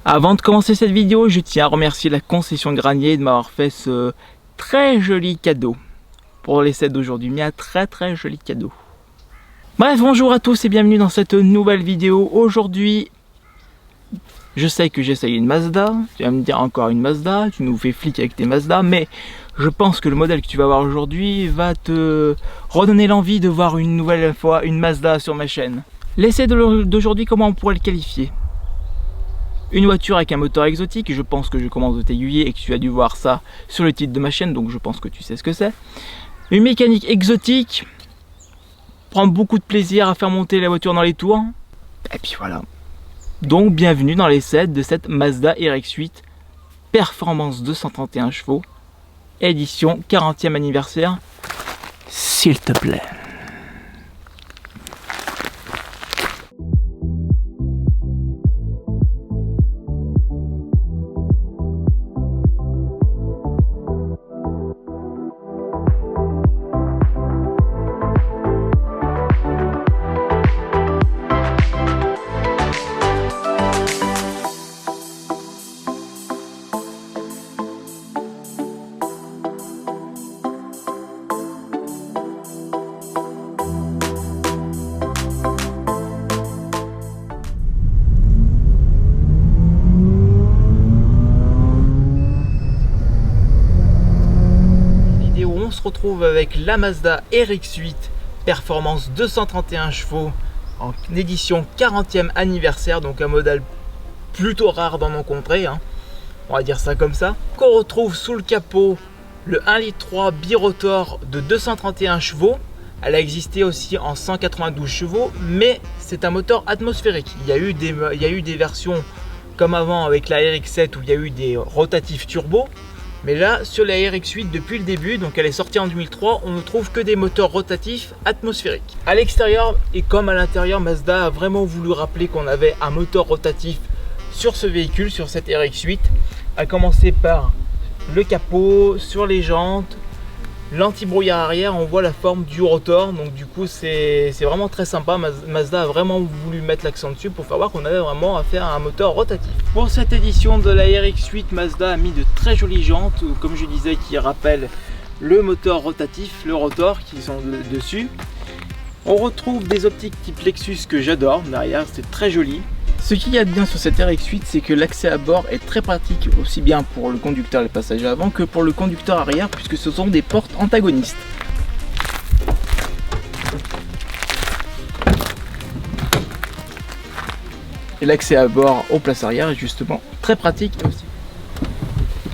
Avant de commencer cette vidéo, je tiens à remercier la concession Granier de m'avoir fait ce très joli cadeau pour l'essai d'aujourd'hui, mais un très joli cadeau. Bref, bonjour à tous et bienvenue dans cette nouvelle vidéo. Aujourd'hui, je sais que j'essaye une Mazda, tu vas me dire encore une Mazda, tu nous fais flic avec tes Mazda, mais je pense que le modèle que tu vas voir aujourd'hui va te redonner l'envie de voir une nouvelle fois une Mazda sur ma chaîne. L'essai d'aujourd'hui, comment on pourrait le qualifier? Une voiture avec un moteur exotique, je pense que je commence de t'aiguiller et que tu as dû voir ça sur le titre de ma chaîne, donc je pense que tu sais ce que c'est. Une mécanique exotique, prendre beaucoup de plaisir à faire monter la voiture dans les tours, et puis voilà. Donc bienvenue dans l'essai de cette Mazda RX-8 Performance 231 chevaux, édition 40e anniversaire, s'il te plaît. On se retrouve avec la Mazda RX-8 Performance 231 chevaux en édition 40e anniversaire, donc un modèle plutôt rare dans nos contrées, hein. On va dire ça comme ça. Qu'on retrouve sous le capot le 1,3 litre birotor de 231 chevaux. Elle a existé aussi en 192 chevaux, mais c'est un moteur atmosphérique. Il y a eu des versions comme avant avec la RX-7 où il y a eu des rotatifs turbo. Mais là, sur la RX-8, depuis le début, donc elle est sortie en 2003, on ne trouve que des moteurs rotatifs atmosphériques. À l'extérieur et comme à l'intérieur, Mazda a vraiment voulu rappeler qu'on avait un moteur rotatif sur ce véhicule, sur cette RX-8. À commencer par le capot, sur les jantes, l'anti-brouillard arrière, on voit la forme du rotor. Donc du coup, c'est vraiment très sympa. Mazda a vraiment voulu mettre l'accent dessus pour faire voir qu'on avait vraiment affaire à un moteur rotatif. Pour cette édition de la RX-8, Mazda a mis de très jolies jantes, comme je disais, qui rappellent le moteur rotatif, le rotor qui sont dessus. On retrouve des optiques type Lexus que j'adore derrière, c'est très joli. Ce qu'il y a de bien sur cette RX-8, c'est que l'accès à bord est très pratique, aussi bien pour le conducteur et les passagers avant que pour le conducteur arrière, puisque ce sont des portes antagonistes. Et l'accès à bord aux places arrière est justement très pratique aussi.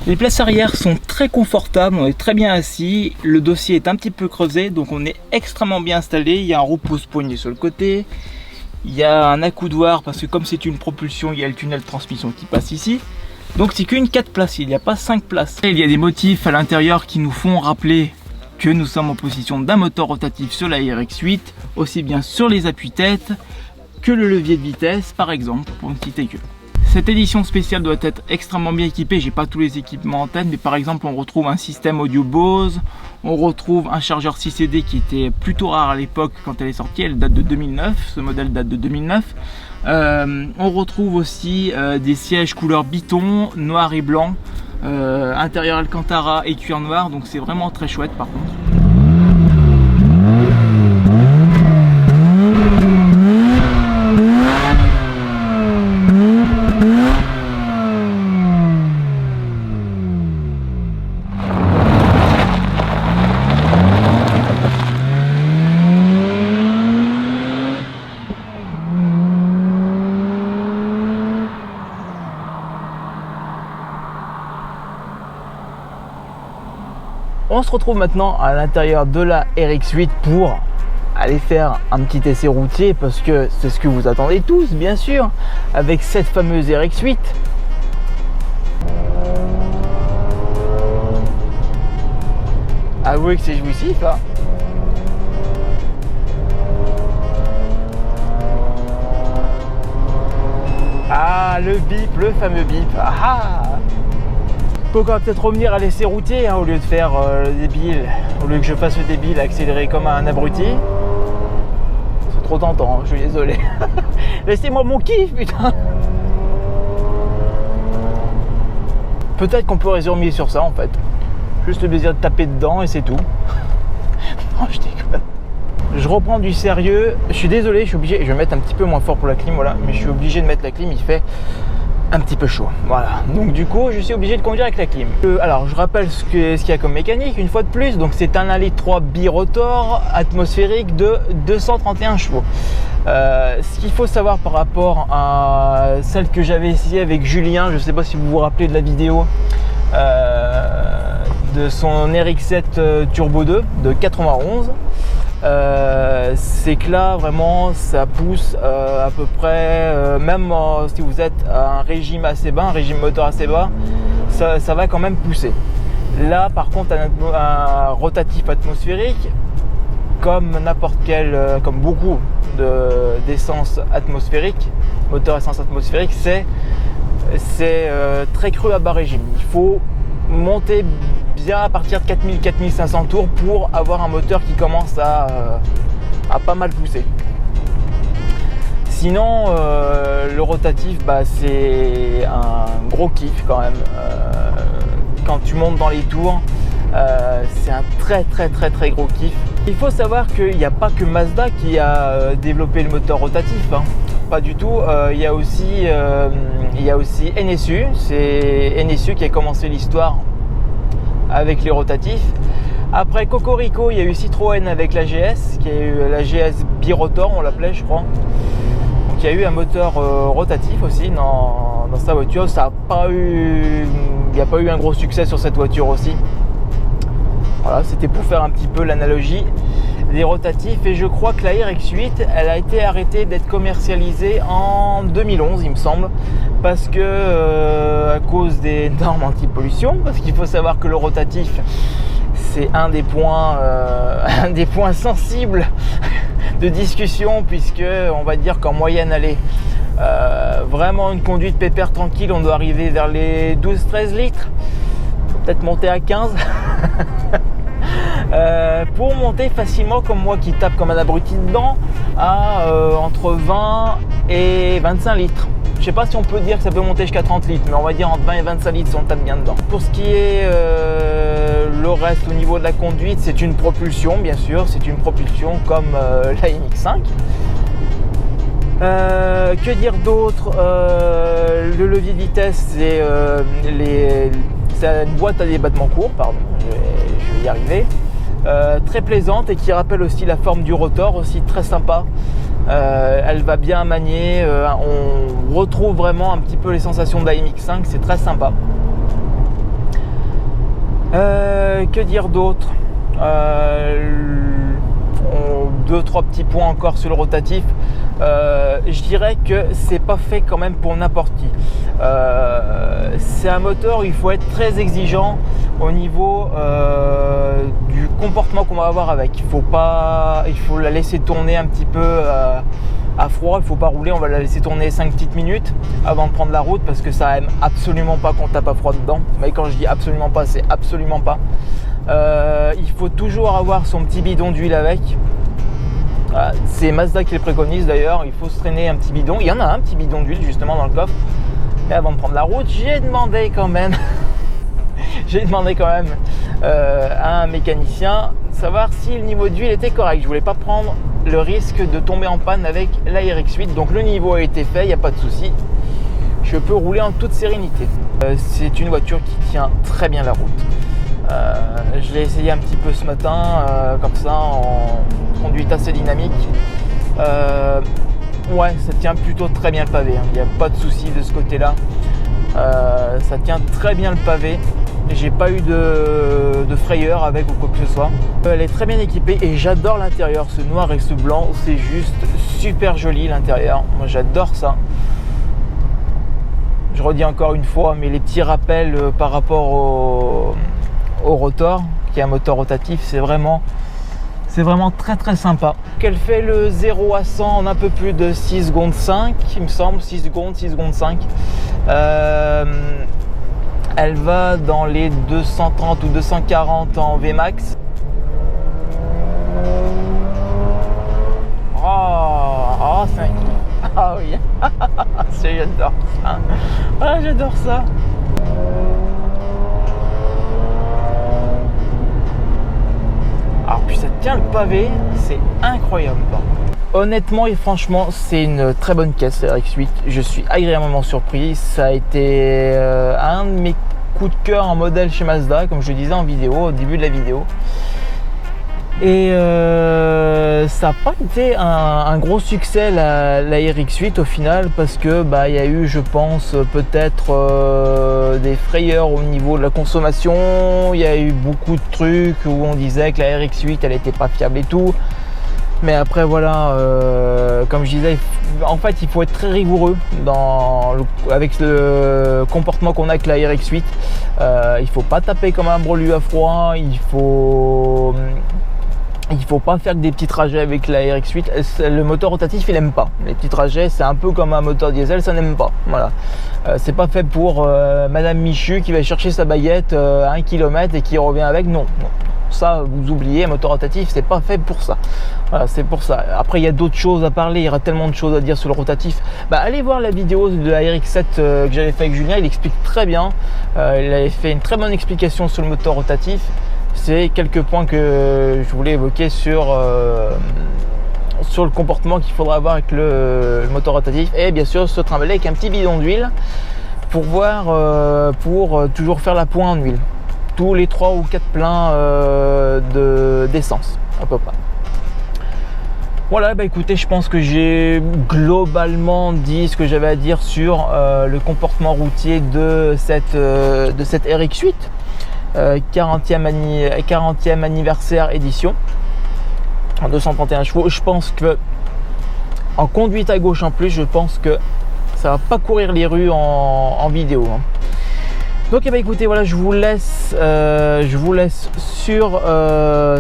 Les places arrière sont très confortables, on est très bien assis, le dossier est un petit peu creusé, donc on est extrêmement bien installé. Il y a un repose-poignet sur le côté. Il y a un accoudoir parce que comme c'est une propulsion, il y a le tunnel de transmission qui passe ici. Donc c'est qu'une 4 places, il n'y a pas 5 places. Il y a des motifs à l'intérieur qui nous font rappeler que nous sommes en position d'un moteur rotatif sur la RX-8, aussi bien sur les appuis-têtes que le levier de vitesse par exemple, pour ne citer que. Cette édition spéciale doit être extrêmement bien équipée, j'ai pas tous les équipements en tête, mais par exemple on retrouve un système audio Bose, on retrouve un chargeur 6CD qui était plutôt rare à l'époque quand elle est sortie, elle date de 2009, ce modèle date de 2009. On retrouve aussi des sièges couleur biton, noir et blanc, intérieur Alcantara et cuir noir, donc c'est vraiment très chouette par contre. On se retrouve maintenant à l'intérieur de la RX-8 pour aller faire un petit essai routier parce que c'est ce que vous attendez tous bien sûr avec cette fameuse RX-8. Avouez que c'est jouissif hein. Ah le bip, le fameux bip. Ah ah. Donc on va peut-être revenir à l'essai routier hein, au lieu de faire le débile, au lieu que je fasse le débile accélérer comme un abruti. C'est trop tentant, hein, je suis désolé. Laissez-moi mon kiff, putain. peut-être qu'on peut résumer sur ça en fait. Juste le plaisir de taper dedans et c'est tout. Non, je déconne. Je reprends du sérieux. Je suis désolé, je suis obligé. Je vais mettre un petit peu moins fort pour la clim, voilà. Mais je suis obligé de mettre la clim. Il fait un petit peu chaud. Voilà. Donc du coup, je suis obligé de conduire avec la clim. Alors, je rappelle ce qu'il y a comme mécanique une fois de plus. Donc c'est un 1,3 litre birotor atmosphérique de 231 chevaux. Ce qu'il faut savoir par rapport à celle que j'avais essayé avec Julien, je ne sais pas si vous vous rappelez de la vidéo de son RX7 Turbo 2 de 91, c'est que là vraiment ça pousse à peu près, même si vous êtes à un régime assez bas, un régime moteur assez bas, ça va quand même pousser. Là par contre un rotatif atmosphérique, comme n'importe quel, comme beaucoup d'essence atmosphérique, moteur essence atmosphérique, c'est très cru à bas régime. Il faut monter bien à partir de 4000-4500 tours pour avoir un moteur qui commence à pas mal pousser. Sinon le rotatif, c'est un gros kiff quand même. Quand tu montes dans les tours, c'est un très gros kiff. Il faut savoir qu'il n'y a pas que Mazda qui a développé le moteur rotatif, hein. Pas du tout. Il y a aussi NSU. C'est NSU qui a commencé l'histoire avec les rotatifs. Après Cocorico, il y a eu Citroën avec la GS, qui a eu la GS birotor, on l'appelait je crois. Donc il y a eu un moteur rotatif aussi dans sa voiture. Il n'y a pas eu un gros succès sur cette voiture aussi. Voilà, c'était pour faire un petit peu l'analogie des rotatifs. Et je crois que la RX8, elle a été arrêtée d'être commercialisée en 2011, il me semble, parce que à cause des normes anti-pollution, parce qu'il faut savoir que le rotatif, c'est un des points sensibles de discussion, puisque on va dire qu'en moyenne, allez, vraiment une conduite pépère tranquille, on doit arriver vers les 12-13 litres, peut-être monter à 15. Pour monter facilement comme moi qui tape comme un abruti dedans à entre 20 et 25 litres. Je sais pas si on peut dire que ça peut monter jusqu'à 30 litres, mais on va dire entre 20 et 25 litres si on tape bien dedans. Pour ce qui est le reste au niveau de la conduite, c'est une propulsion bien sûr, c'est une propulsion comme la MX5. Que dire d'autre? Le levier de vitesse, c'est une boîte à débattement court, pardon, je vais y arriver. Très plaisante et qui rappelle aussi la forme du rotor, aussi très sympa. Elle va bien manier, on retrouve vraiment un petit peu les sensations de la MX5, c'est très sympa. Que dire d'autre? 2-3 petits points encore sur le rotatif. Je dirais que c'est pas fait quand même pour n'importe qui. C'est un moteur où il faut être très exigeant au niveau du comportement qu'on va avoir avec. Il faut la laisser tourner un petit peu à froid, il ne faut pas rouler, on va la laisser tourner 5 petites minutes avant de prendre la route, parce que ça aime absolument pas qu'on tape à froid dedans. Mais quand je dis absolument pas, c'est absolument pas. Il faut toujours avoir son petit bidon d'huile avec. C'est Mazda qui le préconise d'ailleurs, il faut se traîner un petit bidon. Il y en a un petit bidon d'huile justement dans le coffre. Et avant de prendre la route, j'ai demandé quand même à un mécanicien de savoir si le niveau d'huile était correct. Je voulais pas prendre le risque de tomber en panne avec la RX8. Donc le niveau a été fait, il n'y a pas de souci. Je peux rouler en toute sérénité. C'est une voiture qui tient très bien la route. Je l'ai essayé un petit peu ce matin, comme ça, en conduite assez dynamique. Ouais, ça tient plutôt très bien le pavé, hein. Il n'y a pas de souci de ce côté-là. Ça tient très bien le pavé. J'ai pas eu de frayeur avec ou quoi que ce soit. Elle est très bien équipée et j'adore l'intérieur. Ce noir et ce blanc, c'est juste super joli l'intérieur. Moi, j'adore ça. Je redis encore une fois, mais les petits rappels par rapport au rotor, qui est un moteur rotatif, c'est vraiment très très sympa. Elle fait le 0 à 100 en un peu plus de 6 secondes 5, il me semble, 6 secondes 5. Elle va dans les 230 ou 240 en Vmax. Oh, c'est un kiff. Ah oui, j'adore ça. Ah, j'adore ça. puis ça tient le pavé, c'est incroyable. Honnêtement et franchement, c'est une très bonne caisse la RX-8. Je suis agréablement surpris. Ça a été un de mes coups de cœur en modèle chez Mazda, comme je le disais en vidéo, au début de la vidéo. Et ça n'a pas été un gros succès la RX-8 au final, parce que il y a eu, je pense, peut-être des frayeurs au niveau de la consommation. Il y a eu beaucoup de trucs où on disait que la RX-8 elle n'était pas fiable et tout. Mais après voilà, comme je disais, en fait il faut être très rigoureux avec le comportement qu'on a avec la RX-8. Il faut pas taper comme un brelu à froid, il faut pas faire que des petits trajets avec la RX-8. Le moteur rotatif il n'aime pas. Les petits trajets c'est un peu comme un moteur diesel, ça n'aime pas. Voilà. C'est pas fait pour Madame Michu qui va chercher sa baguette à 1 km et qui revient avec. Non. Ça vous oubliez, un moteur rotatif c'est pas fait pour ça. Voilà, c'est pour ça. Après il y a d'autres choses à parler, il y aura tellement de choses à dire sur le rotatif. Allez voir la vidéo de la RX-7 que j'avais fait avec Julien, il explique très bien. Il avait fait une très bonne explication sur le moteur rotatif. C'est quelques points que je voulais évoquer sur le comportement qu'il faudra avoir avec le moteur rotatif, et bien sûr se trimballer avec un petit bidon d'huile pour toujours faire la pointe en huile tous les 3 ou 4 pleins d'essence à peu près. Voilà, écoutez, je pense que j'ai globalement dit ce que j'avais à dire sur le comportement routier de cette RX-8 40e anniversaire édition en 231 chevaux. Je pense que en conduite à gauche en plus, je pense que ça va pas courir les rues en vidéo. Donc écoutez, voilà, je vous laisse sur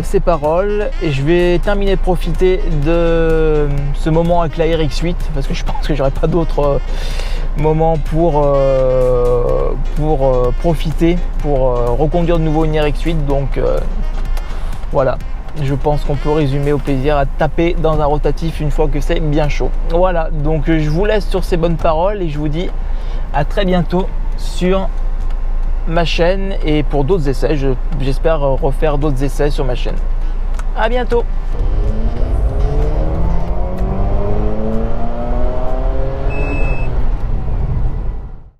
ces paroles et je vais terminer de profiter de ce moment avec la RX-8 parce que je pense que j'aurai pas d'autres moments pour profiter, pour reconduire de nouveau une RX-8. Donc voilà, je pense qu'on peut résumer au plaisir à taper dans un rotatif une fois que c'est bien chaud. Voilà, donc je vous laisse sur ces bonnes paroles et je vous dis à très bientôt sur ma chaîne et pour d'autres essais. J'espère refaire d'autres essais sur ma chaîne. À bientôt.